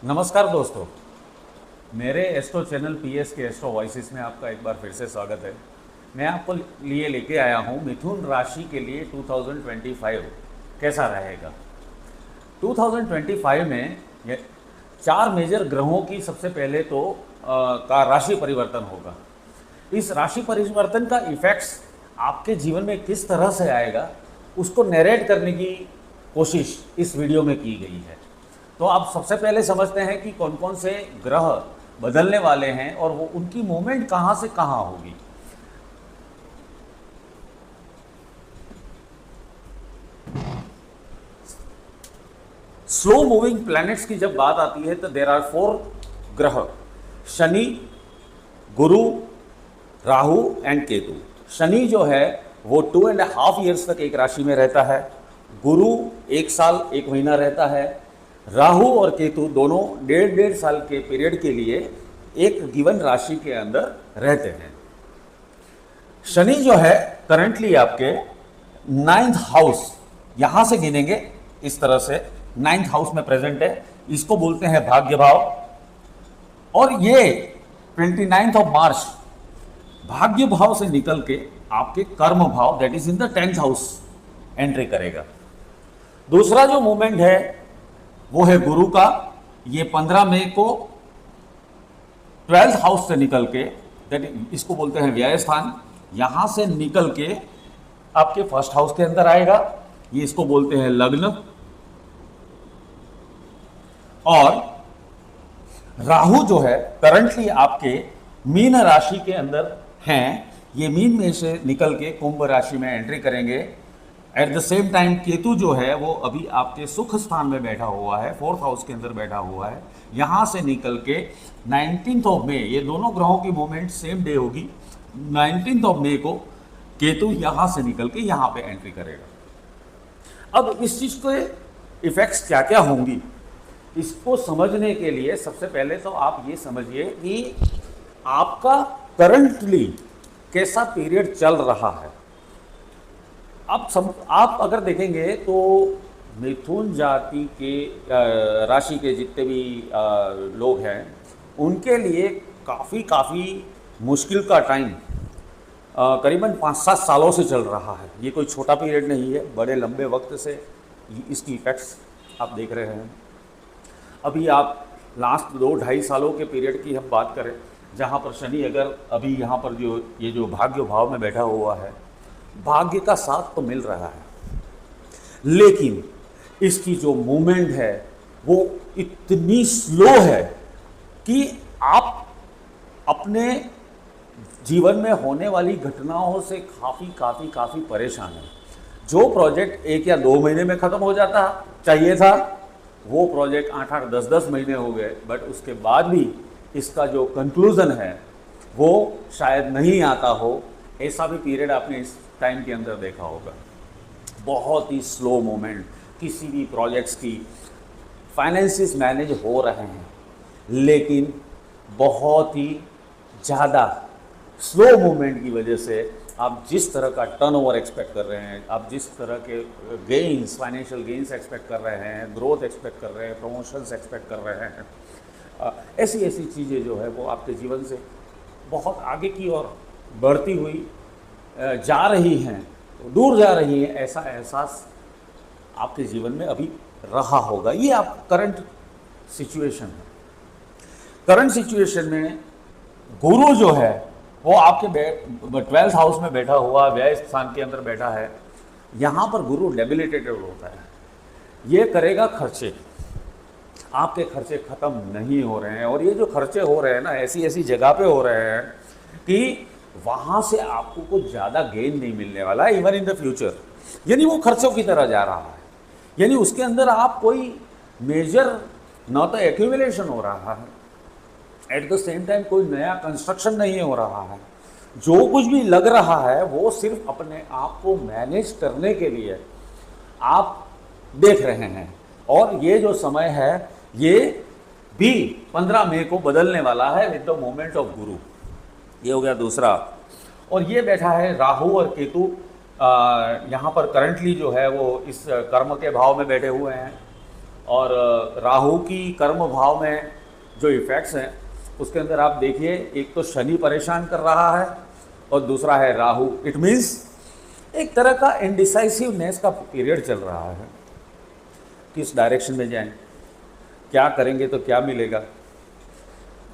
नमस्कार दोस्तों, मेरे एस्ट्रो चैनल पीएस के एस्ट्रो वॉइसेस में आपका एक बार फिर से स्वागत है। मैं आपको लिए लेके आया हूँ मिथुन राशि के लिए 2025 कैसा रहेगा। 2025 में ये 4 मेजर ग्रहों की सबसे पहले तो का राशि परिवर्तन होगा। इस राशि परिवर्तन का इफेक्ट्स आपके जीवन में किस तरह से आएगा उसको नरेट करने की कोशिश इस वीडियो में की गई है। तो आप सबसे पहले समझते हैं कि कौन कौन से ग्रह बदलने वाले हैं और वो उनकी मूवमेंट कहां से कहां होगी। स्लो मूविंग प्लैनेट्स की जब बात आती है तो देर आर 4 ग्रह, शनि, गुरु, राहु एंड केतु। शनि जो है वो 2.5 ईयर्स तक एक राशि में रहता है, गुरु 1 साल 1 महीना रहता है, राहु और केतु दोनों 1.5 साल के पीरियड के लिए एक गिवन राशि के अंदर रहते हैं। शनि जो है करंटली आपके 9th हाउस, यहां से गिनेंगे इस तरह से 9th हाउस में प्रेजेंट है, इसको बोलते हैं भाग्य भाव। और ये 29 मार्च भाग्य भाव से निकल के आपके कर्म भाव that is in the 10th house entry करेगा। दूसरा जो मूवमेंट है वो है गुरु का, ये 15 मई को 12th हाउस से निकल के इसको बोलते हैं व्यय स्थान, यहां से निकल के आपके 1st हाउस के अंदर आएगा, ये इसको बोलते हैं लग्न। और राहु जो है करंटली आपके मीन राशि के अंदर हैं, ये मीन में से निकल के कुंभ राशि में एंट्री करेंगे। At the same time Ketu जो है वो अभी आपके सुख स्थान में बैठा हुआ है, 4th हाउस के अंदर बैठा हुआ है, यहां से निकल के 19 मई, ये दोनों ग्रहों की मूवमेंट सेम डे होगी। 19 मई को केतु यहां से निकल के यहां पे एंट्री करेगा। अब इस चीज के इफेक्ट्स क्या क्या होंगी इसको समझने के लिए सबसे पहले तो आप ये समझिए कि आपका करंटली कैसा पीरियड चल रहा है। आप अगर देखेंगे तो मिथुन जाति के राशि के जितने भी लोग हैं उनके लिए काफ़ी मुश्किल का टाइम करीबन 5-7 सालों से चल रहा है। ये कोई छोटा पीरियड नहीं है, बड़े लंबे वक्त से इसकी इफेक्ट्स आप देख रहे हैं। अभी आप लास्ट 2-2.5 सालों के पीरियड की हम बात करें, जहाँ पर शनि अगर अभी यहाँ पर जो भाग्य भाव में बैठा हुआ है, भाग्य का साथ तो मिल रहा है, लेकिन इसकी जो मूवमेंट है वो इतनी स्लो है कि आप अपने जीवन में होने वाली घटनाओं से काफ़ी परेशान हैं। जो प्रोजेक्ट 1 या 2 महीने में ख़त्म हो जाता चाहिए था, वो प्रोजेक्ट 8-8, 10-10 महीने हो गए, बट उसके बाद भी इसका जो कंक्लूज़न है वो शायद नहीं आता हो। ऐसा भी पीरियड आपने इस टाइम के अंदर देखा होगा। बहुत ही स्लो मूवमेंट, किसी भी प्रोजेक्ट्स की फाइनेंसिस मैनेज हो रहे हैं, लेकिन बहुत ही ज़्यादा स्लो मूवमेंट की वजह से आप जिस तरह का टर्नओवर एक्सपेक्ट कर रहे हैं, आप जिस तरह के गेन्स, फाइनेंशियल गेन्स एक्सपेक्ट कर रहे हैं, ग्रोथ एक्सपेक्ट कर रहे हैं, प्रमोशंस एक्सपेक्ट कर रहे हैं, ऐसी चीज़ें जो है वो आपके जीवन से बहुत आगे की ओर बढ़ती हुई जा रही हैं, दूर जा रही है, ऐसा एहसास आपके जीवन में अभी रहा होगा। ये आप करंट सिचुएशन है। करंट सिचुएशन में गुरु जो है वो आपके 12th हाउस में बैठा हुआ, व्यय स्थान के अंदर बैठा है, यहाँ पर गुरु डेबिलिटेटेड होता है। ये करेगा खर्चे, आपके खर्चे ख़त्म नहीं हो रहे हैं, और ये जो खर्चे हो रहे हैं ना ऐसी जगह पे हो रहे हैं कि वहाँ से आपको कुछ ज़्यादा गेन नहीं मिलने वाला है इवन इन द फ्यूचर। यानी वो खर्चों की तरह जा रहा है, यानी उसके अंदर आप कोई मेजर ना तो एक्यूमुलेशन हो रहा है, एट द सेम टाइम कोई नया कंस्ट्रक्शन नहीं हो रहा है। जो कुछ भी लग रहा है वो सिर्फ अपने आप को मैनेज करने के लिए आप देख रहे हैं। और ये जो समय है ये भी 15 मई को बदलने वाला है विद द मोमेंट ऑफ गुरु। ये हो गया दूसरा। और ये बैठा है राहु और केतु, यहाँ पर करंटली जो है वो इस कर्म के भाव में बैठे हुए हैं। और राहु की कर्म भाव में जो इफेक्ट्स हैं उसके अंदर आप देखिए, एक तो शनि परेशान कर रहा है और दूसरा है राहु। इट मीन्स एक तरह का इनडिसाइसिवनेस का पीरियड चल रहा है। किस डायरेक्शन में जाएं, क्या करेंगे तो क्या मिलेगा।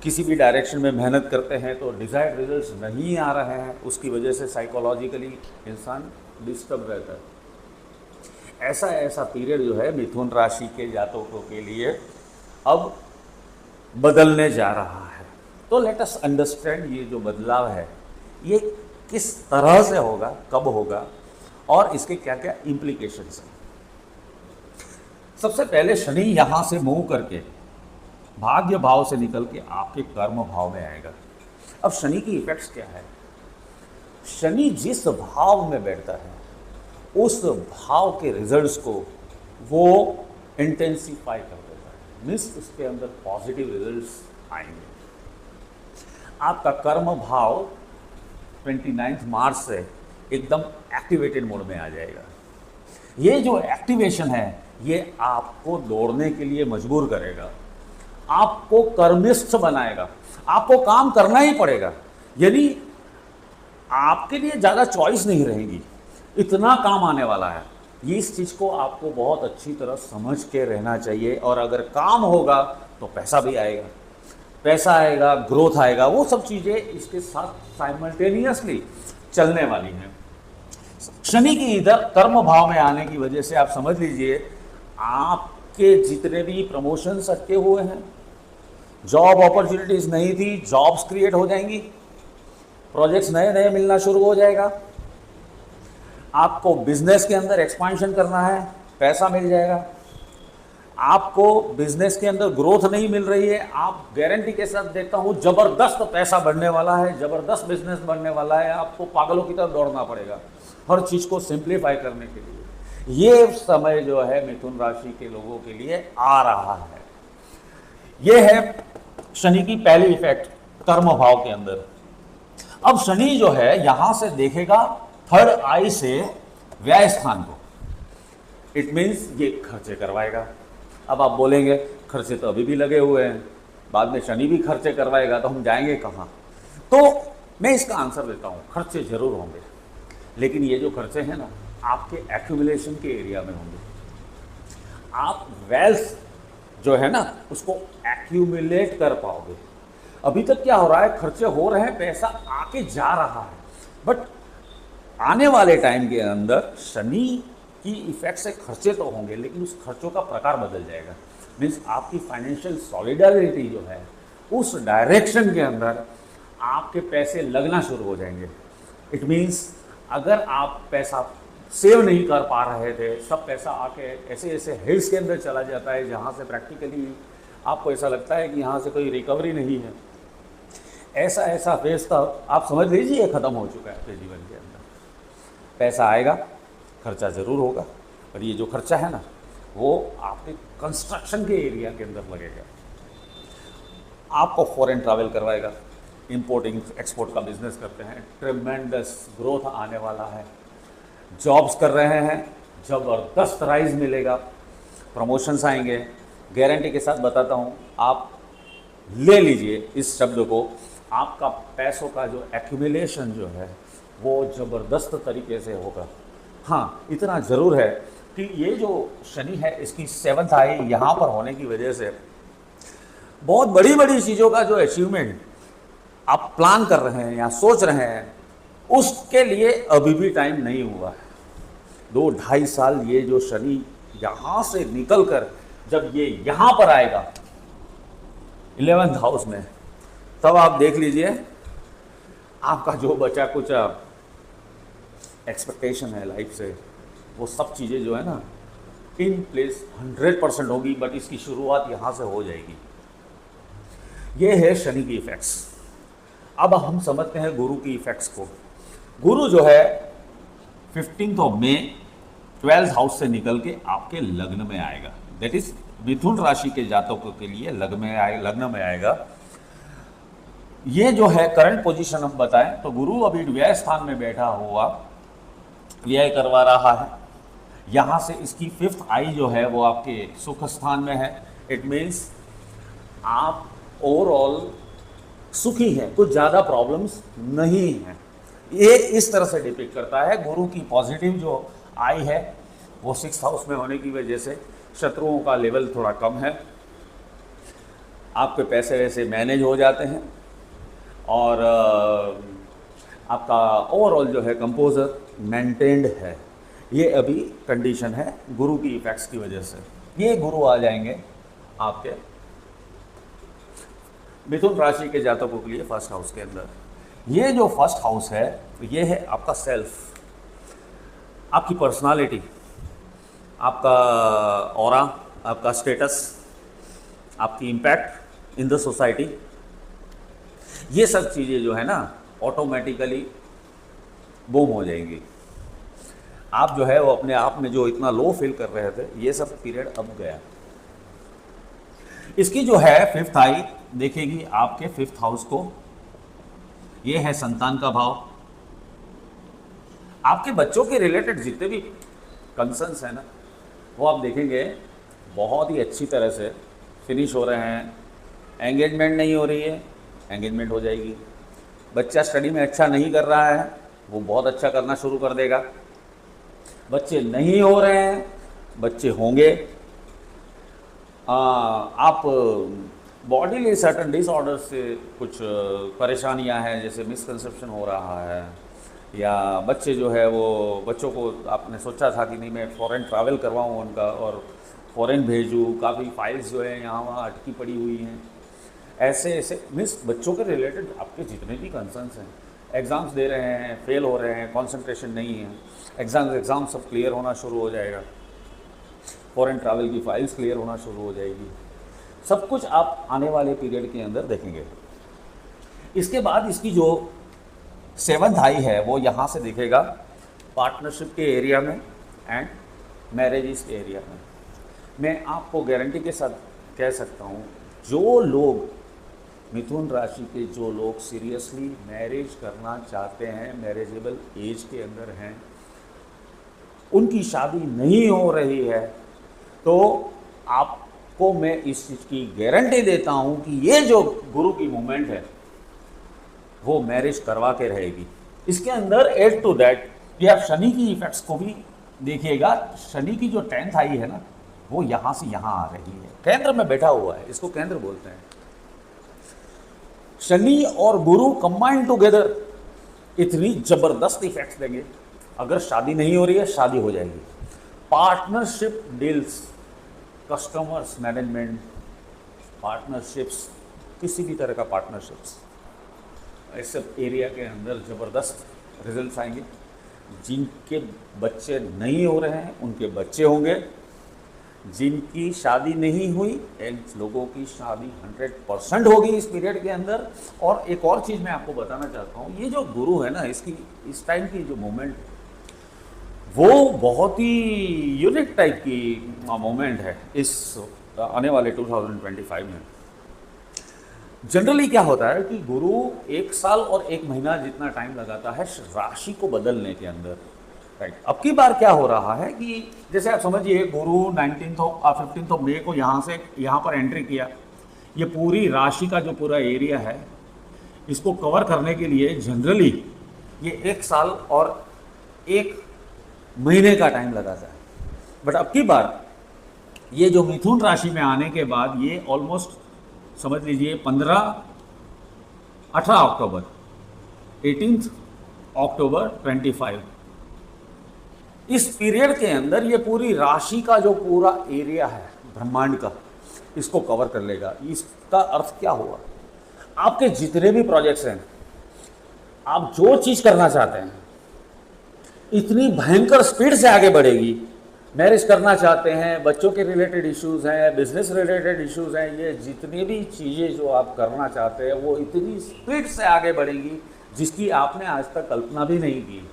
किसी भी डायरेक्शन में मेहनत करते हैं तो डिज़ायर्ड रिजल्ट्स नहीं आ रहे हैं, उसकी वजह से साइकोलॉजिकली इंसान डिस्टर्ब रहता है। ऐसा पीरियड जो है मिथुन राशि के जातकों के लिए अब बदलने जा रहा है। तो लेट अस अंडरस्टैंड ये जो बदलाव है ये किस तरह से होगा, कब होगा और इसके क्या क्या इम्प्लीकेशंस हैं। सबसे पहले शनि यहाँ से मूव करके भाग्य भाव से निकल के आपके कर्म भाव में आएगा। अब शनि की इफेक्ट्स क्या है? शनि जिस भाव में बैठता है उस भाव के रिजल्ट्स को वो इंटेंसिफाई कर देता है, मीन्स उसके अंदर पॉजिटिव रिजल्ट्स आएंगे। आपका कर्म भाव 29 मार्च से एकदम एक्टिवेटेड मोड में आ जाएगा। ये जो एक्टिवेशन है ये आपको दौड़ने के लिए मजबूर करेगा, आपको कर्मिष्ठ बनाएगा, आपको काम करना ही पड़ेगा। यानी आपके लिए ज़्यादा चॉइस नहीं रहेगी, इतना काम आने वाला है। ये इस चीज़ को आपको बहुत अच्छी तरह समझ के रहना चाहिए। और अगर काम होगा तो पैसा भी आएगा, पैसा आएगा, ग्रोथ आएगा, वो सब चीज़ें इसके साथ साइमल्टेनियसली चलने वाली हैं। शनि की इधर कर्म भाव में आने की वजह से आप समझ लीजिए आपके जितने भी प्रमोशंस अटके हुए हैं, जॉब अपॉर्चुनिटीज़ नहीं थी, जॉब्स क्रिएट हो जाएंगी, प्रोजेक्ट्स नए नए मिलना शुरू हो जाएगा। आपको बिजनेस के अंदर एक्सपांशन करना है, पैसा मिल जाएगा। आपको बिजनेस के अंदर ग्रोथ नहीं मिल रही है, आप गारंटी के साथ देता हूँ ज़बरदस्त पैसा बढ़ने वाला है, ज़बरदस्त बिजनेस बढ़ने वाला है। आपको पागलों की तरफ दौड़ना पड़ेगा हर चीज़ को सिंप्लीफाई करने के लिए। ये समय जो है मिथुन राशि के लोगों के लिए आ रहा है। ये है शनि की पहली इफेक्ट कर्म भाव के अंदर। अब शनि जो है यहां से देखेगा थर्ड आई से व्यय स्थान को। इट मीन्स ये खर्चे करवाएगा। अब आप बोलेंगे खर्चे तो अभी भी लगे हुए हैं, बाद में शनि भी खर्चे करवाएगा तो हम जाएंगे कहाँ? तो मैं इसका आंसर देता हूँ, खर्चे जरूर होंगे, लेकिन ये जो खर्चे हैं ना आपके एक्यूमुलेशन के एरिया में होंगे। आप वेल्थ जो है ना उसको एक्यूमुलेट कर पाओगे। अभी तक क्या हो रहा है, खर्चे हो रहे हैं, पैसा आके जा रहा है, बट आने वाले टाइम के अंदर शनि की इफेक्ट से खर्चे तो होंगे, लेकिन उस खर्चों का प्रकार बदल जाएगा। मीन्स आपकी फाइनेंशियल सॉलिडारिटी जो है उस डायरेक्शन के अंदर आपके पैसे लगना शुरू हो जाएंगे। इट मीन्स अगर आप पैसा सेव नहीं कर पा रहे थे, सब पैसा आके ऐसे ऐसे हिल्स के अंदर चला जाता है जहाँ से प्रैक्टिकली आपको ऐसा लगता है कि यहाँ से कोई रिकवरी नहीं है। ऐसा फेज तो आप समझ लीजिए ख़त्म हो चुका है आपके जीवन के अंदर। पैसा आएगा, खर्चा ज़रूर होगा, पर ये जो खर्चा है ना वो आपके कंस्ट्रक्शन के एरिया के अंदर लगेगा। आपको फॉरेन ट्रैवल करवाएगा, इंपोर्टिंग एक्सपोर्ट का बिजनेस करते हैं, ट्रेमेंडस ग्रोथ आने वाला है। जॉब्स कर रहे हैं, ज़बरदस्त राइज मिलेगा, प्रमोशंस आएंगे। गारंटी के साथ बताता हूँ, आप ले लीजिए इस शब्द को, आपका पैसों का जो एक्यूमुलेशन जो है वो ज़बरदस्त तरीके से होगा। हाँ, इतना ज़रूर है कि ये जो शनि है इसकी 7th आई यहाँ पर होने की वजह से बहुत बड़ी बड़ी चीज़ों का जो अचीवमेंट आप प्लान कर रहे हैं या सोच रहे हैं उसके लिए अभी भी टाइम नहीं हुआ है। 2-2.5 साल ये जो शनि यहाँ से निकल कर जब ये यहाँ पर आएगा 11th हाउस में, तब आप देख लीजिए आपका जो बचा कुछ एक्सपेक्टेशन है लाइफ से, वो सब चीज़ें जो है ना इन प्लेस 100% होगी। बट इसकी शुरुआत यहाँ से हो जाएगी। ये है शनि की इफेक्ट्स। अब हम समझते हैं गुरु की इफेक्ट्स को। गुरु जो है 15 मई 12th हाउस से निकल के आपके लग्न में आएगा। दैट इज मिथुन राशि के जातकों के लिए लग्न में आएगा। ये जो है करंट पोजीशन हम बताएं तो गुरु अभी व्यय स्थान में बैठा हुआ व्यय करवा रहा है। यहाँ से इसकी 5th आई जो है वो आपके सुख स्थान में है। इट मीन्स आप ओवरऑल सुखी हैं, कुछ ज़्यादा प्रॉब्लम्स नहीं हैं। ये इस तरह से डिपिक्ट करता है। गुरु की पॉजिटिव जो आई है वो 6th हाउस में होने की वजह से शत्रुओं का लेवल थोड़ा कम है, आपके पैसे वैसे मैनेज हो जाते हैं और आपका ओवरऑल जो है कंपोजर मेंटेन्ड है। ये अभी कंडीशन है गुरु की इफेक्ट्स की वजह से। ये गुरु आ जाएंगे आपके मिथुन राशि के जातकों के लिए 1st हाउस के अंदर। ये जो 1st हाउस है ये है आपका सेल्फ, आपकी पर्सनालिटी, आपका ऑरा, आपका स्टेटस, आपकी इम्पैक्ट इन द सोसाइटी। ये सब चीज़ें जो है ना ऑटोमेटिकली बूम हो जाएंगी। आप जो है वो अपने आप में जो इतना लो फील कर रहे थे ये सब पीरियड अब गया। इसकी जो है 5th आई देखेगी आपके 5th हाउस को। ये है संतान का भाव। आपके बच्चों के रिलेटेड जितने भी कंसर्न्स हैं ना वो आप देखेंगे बहुत ही अच्छी तरह से फिनिश हो रहे हैं। एंगेजमेंट नहीं हो रही है, एंगेजमेंट हो जाएगी। बच्चा स्टडी में अच्छा नहीं कर रहा है, वो बहुत अच्छा करना शुरू कर देगा। बच्चे नहीं हो रहे हैं, बच्चे होंगे। आप बॉडीली सर्टन डिसऑर्डर से कुछ परेशानियां हैं, जैसे मिसकंसेप्शन हो रहा है, या बच्चे जो है वो बच्चों को आपने सोचा था कि नहीं मैं फ़ॉरेन ट्रैवल करवाऊँ उनका और फ़ॉरेन भेजूँ, काफ़ी फाइल्स जो है यहाँ वहाँ अटकी पड़ी हुई हैं। ऐसे ऐसे मीन्स बच्चों के रिलेटेड आपके जितने भी कंसर्न्स हैं, एग्ज़ाम्स दे रहे हैं, फेल हो रहे हैं, कंसंट्रेशन नहीं है, एग्ज़ाम सब क्लियर होना शुरू हो जाएगा, फ़ॉरेन ट्रैवल की फाइल्स क्लियर होना शुरू हो जाएगी। सब कुछ आप आने वाले पीरियड के अंदर देखेंगे। इसके बाद इसकी जो 7th आई है वो यहाँ से दिखेगा पार्टनरशिप के एरिया में एंड मैरिजेस के एरिया में। मैं आपको गारंटी के साथ कह सकता हूँ जो लोग मिथुन राशि के जो लोग सीरियसली मैरिज करना चाहते हैं, मैरिजेबल एज के अंदर हैं, उनकी शादी नहीं हो रही है, तो आपको मैं इस चीज़ की गारंटी देता हूँ कि ये जो गुरु की मूवमेंट है वो मैरिज करवा के रहेगी। इसके अंदर एड टू दैट ये आप शनि की इफेक्ट्स को भी देखिएगा। शनि की जो 10th आई है ना वो यहाँ से यहाँ आ रही है, केंद्र में बैठा हुआ है, इसको केंद्र बोलते हैं। शनि और गुरु कंबाइंड टुगेदर इतनी जबरदस्त इफेक्ट्स देंगे। अगर शादी नहीं हो रही है, शादी हो जाएगी। Partnership deals, customers management, partnerships, किसी भी तरह का पार्टनरशिप्स, इस सब एरिया के अंदर ज़बरदस्त रिजल्ट्स आएंगे। जिनके बच्चे नहीं हो रहे हैं उनके बच्चे होंगे। जिनकी शादी नहीं हुई इन लोगों की शादी 100% होगी इस पीरियड के अंदर। और एक और चीज़ मैं आपको बताना चाहता हूँ, ये जो गुरु है ना, इसकी इस टाइम की जो मोमेंट वो बहुत ही यूनिक टाइप की मोमेंट है इस आने वाले 2025 में। जनरली क्या होता है कि गुरु 1 साल और 1 महीना जितना टाइम लगाता है राशि को बदलने के अंदर, राइट। अब की बार क्या हो रहा है कि जैसे आप समझिए गुरु 15th ऑफ मई को यहाँ पर एंट्री किया। ये पूरी राशि का जो पूरा एरिया है इसको कवर करने के लिए जनरली ये 1 साल और 1 महीने का टाइम लगाता है। बट अब की बार ये जो मिथुन राशि में आने के बाद ये ऑलमोस्ट समझ लीजिए 18 अक्टूबर 18 अक्टूबर 25 इस पीरियड के अंदर ये पूरी राशि का जो पूरा एरिया है ब्रह्मांड का, इसको कवर कर लेगा। इसका अर्थ क्या हुआ, आपके जितने भी प्रोजेक्ट्स हैं, आप जो चीज़ करना चाहते हैं इतनी भयंकर स्पीड से आगे बढ़ेगी। मैरिज करना चाहते हैं, बच्चों के रिलेटेड इश्यूज़ हैं, बिजनेस रिलेटेड इश्यूज़ हैं, ये जितनी भी चीज़ें जो आप करना चाहते हैं वो इतनी स्पीड से आगे बढ़ेंगी जिसकी आपने आज तक कल्पना भी नहीं की।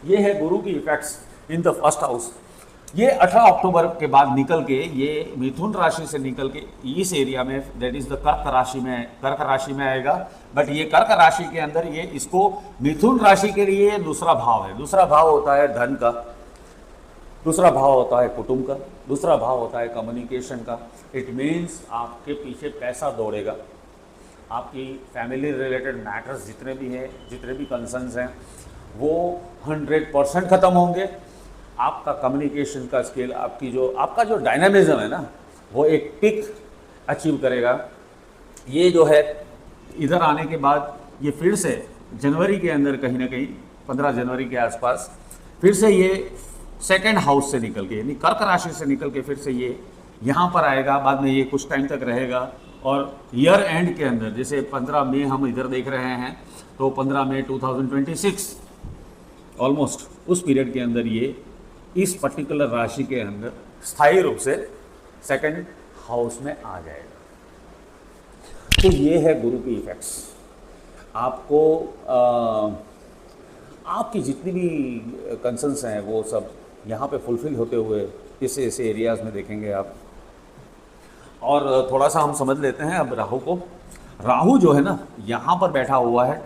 ये है गुरु की effects in the first house. ये 18 अक्टूबर के बाद निकल के ये मिथुन राशि से निकल के इस एरिया में, दैट इज द कर्क राशि में आएगा। बट ये कर्क राशि के अंदर ये इसको मिथुन राशि के लिए दूसरा भाव है। दूसरा भाव होता है धन का, दूसरा भाव होता है कुटुंब का, दूसरा भाव होता है कम्युनिकेशन का। इट मीन्स आपके पीछे पैसा दौड़ेगा, आपकी फैमिली रिलेटेड मैटर्स जितने भी हैं, जितने भी कंसर्न्स हैं, वो 100% ख़त्म होंगे। आपका कम्युनिकेशन का स्किल, आपका जो डायनामिज्म है ना, वो एक पिक अचीव करेगा। ये जो है इधर आने के बाद ये फिर से जनवरी के अंदर कहीं ना कहीं 15 जनवरी के आसपास फिर से ये सेकंड हाउस से निकल के, यानी कर्क राशि से निकल के फिर से ये यहाँ पर आएगा। बाद में ये कुछ टाइम तक रहेगा और ईयर एंड के अंदर, जैसे 15 मई हम इधर देख रहे हैं, तो 15 मई 2026 ऑलमोस्ट उस पीरियड के अंदर ये इस पर्टिकुलर राशि के अंदर स्थायी रूप से सेकंड हाउस में आ जाएगा। तो ये है गुरु की इफेक्ट्स। आपको आपकी जितनी भी कंसर्न्स हैं वो सब यहाँ पे फुलफिल होते हुए इस ऐसे एरियाज़ में देखेंगे आप। और थोड़ा सा हम समझ लेते हैं अब राहु को। राहु जो है ना, यहाँ पर बैठा हुआ है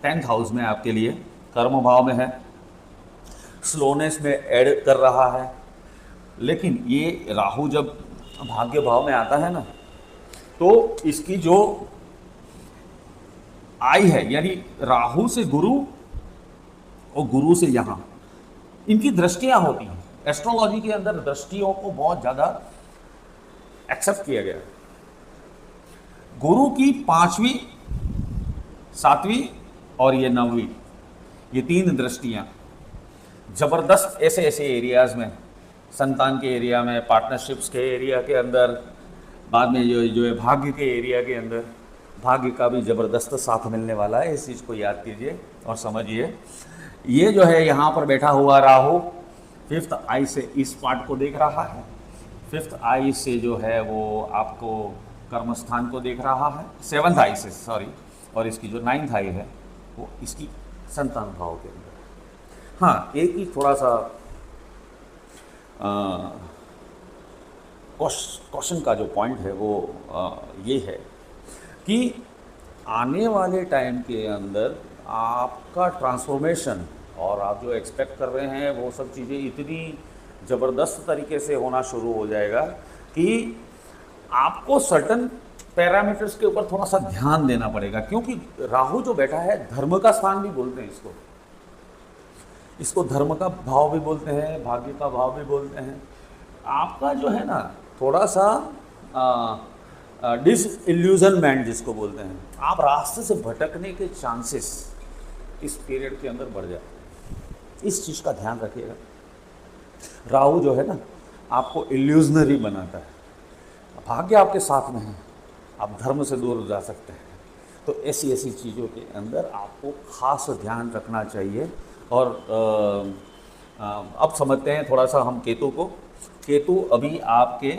10th हाउस में आपके लिए, कर्म भाव में है, स्लोनेस में ऐड कर रहा है। लेकिन ये राहु जब भाग्य भाव में आता है ना, तो इसकी जो आई है, यानी राहु से गुरु और गुरु से यहाँ, इनकी दृष्टियां होती हैं। एस्ट्रोलॉजी के अंदर दृष्टियों को बहुत ज़्यादा एक्सेप्ट किया गया। गुरु की 5वीं, 7वीं और ये 9वीं, ये 3 दृष्टियां जबरदस्त ऐसे ऐसे एरियाज में, संतान के एरिया में, पार्टनरशिप्स के एरिया के अंदर, बाद में जो है भाग्य के एरिया के अंदर, भाग्य का भी ज़बरदस्त साथ मिलने वाला है। इस चीज़ को याद कीजिए और समझिए। ये जो है यहाँ पर बैठा हुआ राहु 5th आई से इस पार्ट को देख रहा है, 5th आई से जो है वो आपको कर्मस्थान को देख रहा है, 7th आई से सॉरी, और इसकी जो 9th आई है वो इसकी संतान भाव के अंदर। हाँ, एक ही थोड़ा सा क्वेश्चन का जो पॉइंट है वो ये है कि आने वाले टाइम के अंदर आपका ट्रांसफॉर्मेशन और आप जो एक्सपेक्ट कर रहे हैं वो सब चीज़ें इतनी ज़बरदस्त तरीके से होना शुरू हो जाएगा कि आपको सर्टन पैरामीटर्स के ऊपर थोड़ा सा ध्यान देना पड़ेगा। क्योंकि राहु जो बैठा है, धर्म का स्थान भी बोलते हैं इसको धर्म का भाव भी बोलते हैं, भाग्य का भाव भी बोलते हैं। आपका जो है ना, थोड़ा सा डिसइल्यूजनमेंट जिसको बोलते हैं, आप रास्ते से भटकने के चांसेस इस पीरियड के अंदर बढ़ जाते हैं। इस चीज़ का ध्यान रखिएगा। राहु जो है ना, आपको इल्यूजनरी बनाता है। भाग्य आपके साथ में है, आप धर्म से दूर जा सकते हैं। तो ऐसी ऐसी चीज़ों के अंदर आपको खास ध्यान रखना चाहिए। और अब समझते हैं थोड़ा सा हम केतु को। केतु अभी आपके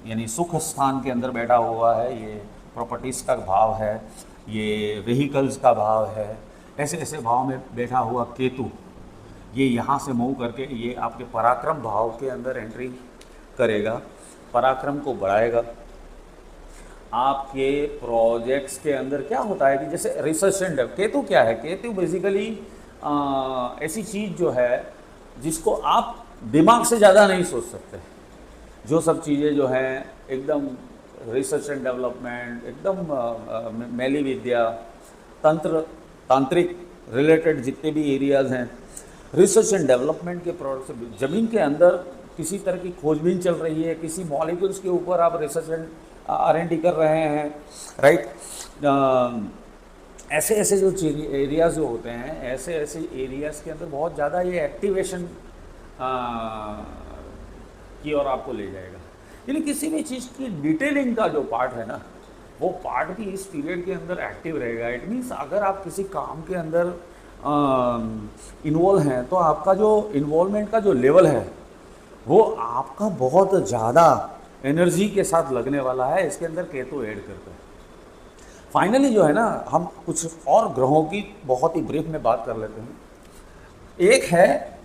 यानी सुख स्थान के अंदर बैठा हुआ है। ये प्रॉपर्टीज़ का भाव है, ये व्हीकल्स का भाव है। ऐसे ऐसे भाव में बैठा हुआ केतु ये यहाँ से मूव करके ये आपके पराक्रम भाव के अंदर एंट्री करेगा, पराक्रम को बढ़ाएगा। आपके प्रोजेक्ट्स के अंदर क्या होता है कि जैसे रिसर्च एंड डेवलपमेंट, केतु क्या है? केतु बेसिकली ऐसी चीज़ जो है जिसको आप दिमाग से ज़्यादा नहीं सोच सकते। जो सब चीज़ें जो हैं एकदम रिसर्च एंड डेवलपमेंट, एकदम मैली विद्या, तांत्रिक रिलेटेड जितने भी एरियाज़ हैं, रिसर्च एंड डेवलपमेंट के प्रोडक्ट्स, ज़मीन के अंदर किसी तरह की खोजबीन चल रही है, किसी मॉलिक्यूल्स के ऊपर आप रिसर्च एंड R&D कर रहे हैं, राइट। ऐसे ऐसे जो एरियाज़ जो होते हैं, ऐसे ऐसे एरियाज़ के अंदर बहुत ज़्यादा ये एक्टिवेशन की ओर आपको ले जाएगा। यानी किसी भी चीज़ की डिटेलिंग का जो पार्ट है ना, वो पार्ट भी इस पीरियड के अंदर एक्टिव रहेगा। इट मीन्स अगर आप किसी काम के अंदर इन्वॉल्व हैं तो आपका जो इन्वॉल्वमेंट का जो लेवल है वो आपका बहुत ज़्यादा एनर्जी के साथ लगने वाला है। इसके अंदर केतु ऐड करते हैं। फाइनली जो है ना, हम कुछ और ग्रहों की बहुत ही ब्रीफ में बात कर लेते हैं। एक है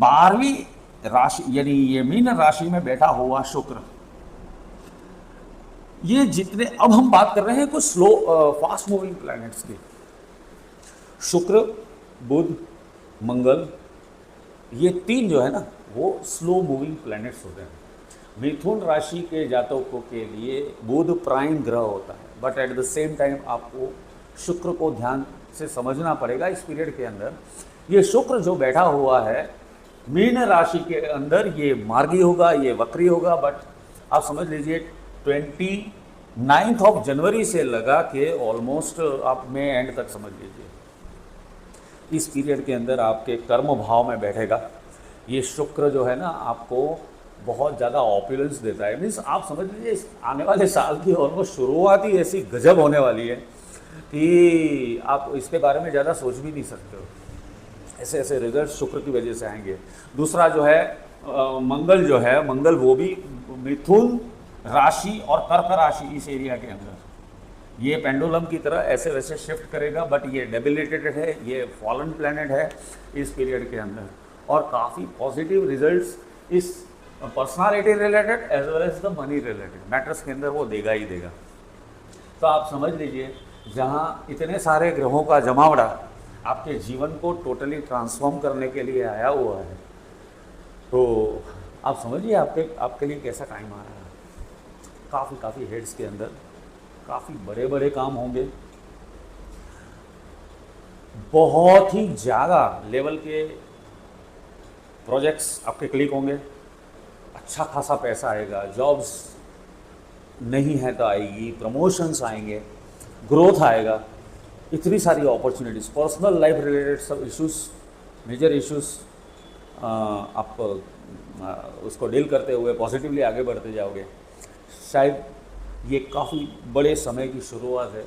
12वीं राशि, यानी ये मीन राशि में बैठा हुआ शुक्र। ये जितने अब हम बात कर रहे हैं कुछ स्लो फास्ट मूविंग प्लैनेट्स की, शुक्र, बुध, मंगल, ये 3 जो है ना वो स्लो मूविंग प्लैनेट्स होते हैं। मिथुन राशि के जातकों के लिए बुध प्राइम ग्रह होता है, but at the same time आपको शुक्र को ध्यान से समझना पड़ेगा इस पीरियड के अंदर। ये शुक्र जो बैठा हुआ है मीन राशि के अंदर, ये मार्गी होगा, ये वक्री होगा, बट आप समझ लीजिए 29 ऑफ जनवरी से लगा के ऑलमोस्ट आप मई एंड तक समझ लीजिए इस पीरियड के अंदर आपके कर्म भाव में बैठेगा। ये शुक्र जो है ना आपको बहुत ज़्यादा ऑपुलेंस देता है। मीन्स आप समझ लीजिए आने वाले साल की ऑलमोस्ट शुरुआत ही ऐसी गजब होने वाली है कि आप इसके बारे में ज़्यादा सोच भी नहीं सकते हो। ऐसे ऐसे रिजल्ट शुक्र की वजह से आएंगे। दूसरा जो है मंगल जो है, मंगल वो भी मिथुन राशि और कर्क राशि इस एरिया के अंदर ये पेंडुलम की तरह ऐसे वैसे शिफ्ट करेगा, बट ये डेबिलिटेटेड है, ये फॉलन प्लैनेट है इस पीरियड के अंदर, और काफ़ी पॉजिटिव रिजल्ट्स इस personality related as well as the money related matters के अंदर वो देगा ही देगा। तो आप समझ लीजिए जहाँ इतने सारे ग्रहों का जमावड़ा आपके जीवन को टोटली ट्रांसफॉर्म करने के लिए आया हुआ है, तो आप समझिए आपके लिए कैसा टाइम आ रहा है। काफ़ी हेड्स के अंदर काफ़ी बड़े बड़े काम होंगे, बहुत ही ज़्यादा लेवल के प्रोजेक्ट्स आपके क्लिक होंगे, अच्छा खासा पैसा आएगा, जॉब्स नहीं है तो आएगी, प्रमोशंस आएंगे, ग्रोथ आएगा, इतनी सारी अपॉर्चुनिटीज़, पर्सनल लाइफ रिलेटेड सब इश्यूज, मेजर इश्यूज आप उसको डील करते हुए पॉजिटिवली आगे बढ़ते जाओगे। शायद ये काफ़ी बड़े समय की शुरुआत है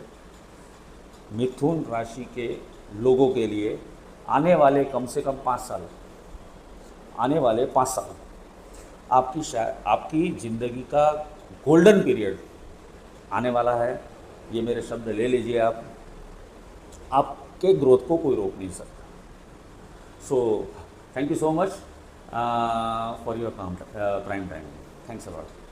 मिथुन राशि के लोगों के लिए। आने वाले कम से कम 5 साल, आने वाले 5 साल आपकी ज़िंदगी का गोल्डन पीरियड आने वाला है। ये मेरे शब्द ले लीजिए आप, आपके ग्रोथ को कोई रोक नहीं सकता। So thank you so much for your prime time. Thanks a lot.